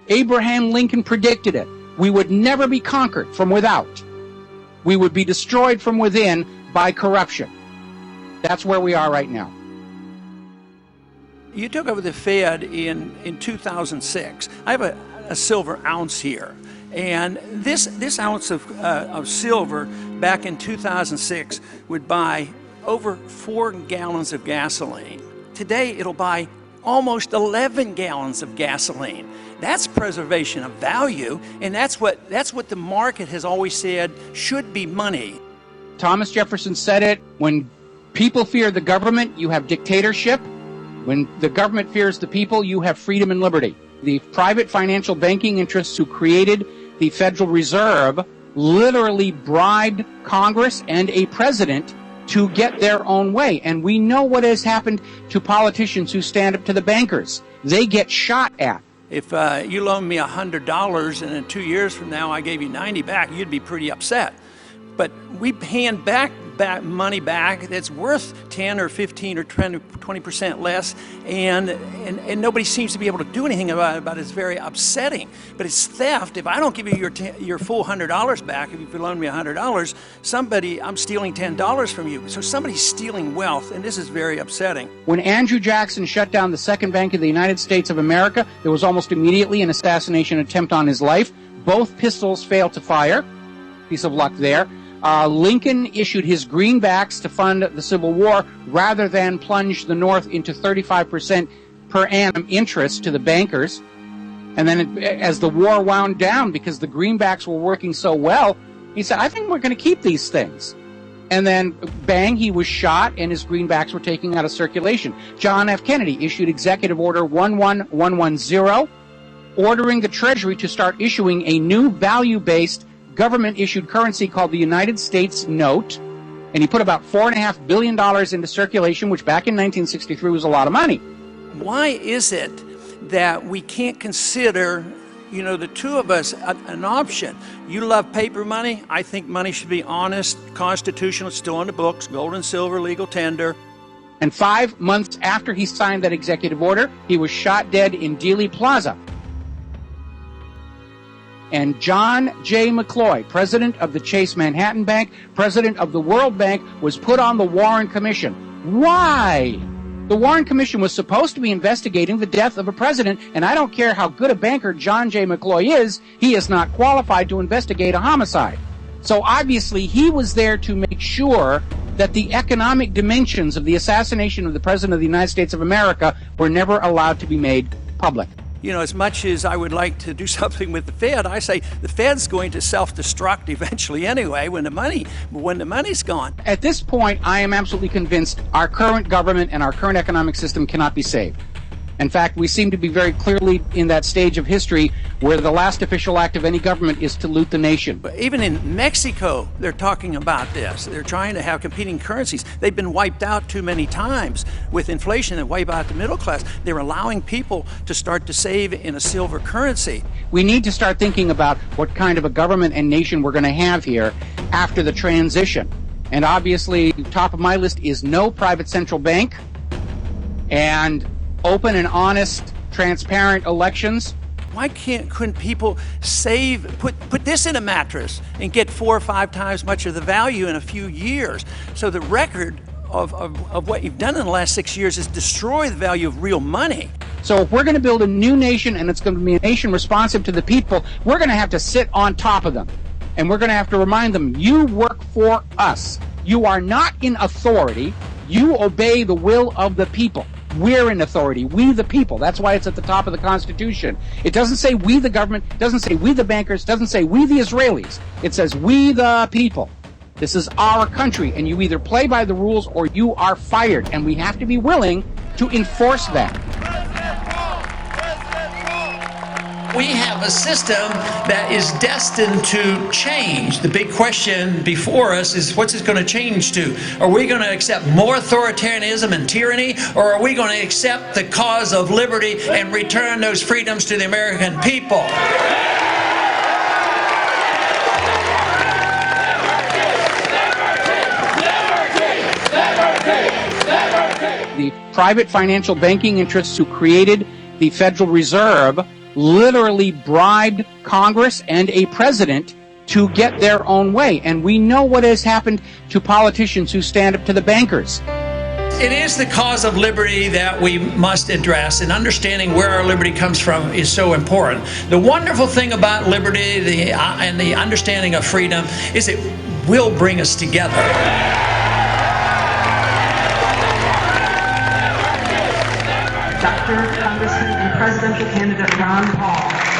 Abraham Lincoln predicted it. We would never be conquered from without. We would be destroyed from within by corruption. That's where we are right now. You took over the Fed in 2006. I have a silver ounce here. And this ounce of silver back in 2006 would buy over 4 gallons of gasoline. Today it'll buy almost 11 gallons of gasoline. That's preservation of value, and that's what the market has always said should be money. Thomas Jefferson said it, when people fear the government, you have dictatorship. When the government fears the people, you have freedom and liberty. The private financial banking interests who created the Federal Reserve literally bribed Congress and a president to get their own way. And we know what has happened to politicians who stand up to the bankers. They get shot at. If you loaned me $100 and in 2 years from now I gave you 90 back, you'd be pretty upset. But we hand back money back that's worth 10 or 15 or 20% less, and nobody seems to be able to do anything about it. It's very upsetting. But it's theft. If I don't give you your full $100 back, if you loan me $100, I'm stealing $10 from you. So somebody's stealing wealth, and this is very upsetting. When Andrew Jackson shut down the second bank of the United States of America, there was almost immediately an assassination attempt on his life. Both pistols failed to fire. Piece of luck there. Lincoln issued his greenbacks to fund the Civil War rather than plunge the North into 35% per annum interest to the bankers. And then as the war wound down, because the greenbacks were working so well, he said, I think we're going to keep these things. And then, bang, he was shot and his greenbacks were taken out of circulation. John F. Kennedy issued Executive Order 11110, ordering the Treasury to start issuing a new value-based government-issued currency called the United States note, and he put about $4.5 billion into circulation, which back in 1963 was a lot of money. Why is it that we can't consider, the two of us, an option? You love paper money. I think money should be honest, constitutional, still on the books, gold and silver, legal tender. And 5 months after he signed that executive order, he was shot dead in Dealey Plaza. And John J. McCloy, president of the Chase Manhattan Bank, president of the World Bank, was put on the Warren Commission. Why? The Warren Commission was supposed to be investigating the death of a president, and I don't care how good a banker John J. McCloy is, he is not qualified to investigate a homicide. So obviously he was there to make sure that the economic dimensions of the assassination of the President of the United States of America were never allowed to be made public. As much as I would like to do something with the Fed, I say the Fed's going to self-destruct eventually anyway when the money's gone. At this point, I am absolutely convinced our current government and our current economic system cannot be saved. In fact, we seem to be very clearly in that stage of history where the last official act of any government is to loot the nation. But even in Mexico, they're talking about this. They're trying to have competing currencies. They've been wiped out too many times with inflation and wipe out the middle class. They're allowing people to start to save in a silver currency. We need to start thinking about what kind of a government and nation we're going to have here after the transition. And obviously, top of my list is no private central bank and open and honest, transparent elections. Why couldn't people save, put this in a mattress and get 4 or 5 times much of the value in a few years? So the record of what you've done in the last 6 years is destroy the value of real money. So if we're going to build a new nation and it's going to be a nation responsive to the people, we're going to have to sit on top of them. And we're going to have to remind them, you work for us. You are not in authority. You obey the will of the people. We're in authority. We the people. That's why it's at the top of the Constitution. It doesn't say we the government. It doesn't say we the bankers. It doesn't say we the Israelis. It says we the people. This is our country, and you either play by the rules or you are fired. And we have to be willing to enforce that. We have a system that is destined to change. The big question before us is, what's it going to change to? Are we going to accept more authoritarianism and tyranny, or are we going to accept the cause of liberty and return those freedoms to the American people? The private financial banking interests who created the Federal Reserve literally bribed Congress and a president to get their own way. And we know what has happened to politicians who stand up to the bankers. It is the cause of liberty that we must address, and understanding where our liberty comes from is so important. The wonderful thing about liberty and the understanding of freedom is it will bring us together. Dr. Congressman and Presidential Candidate Ron Paul.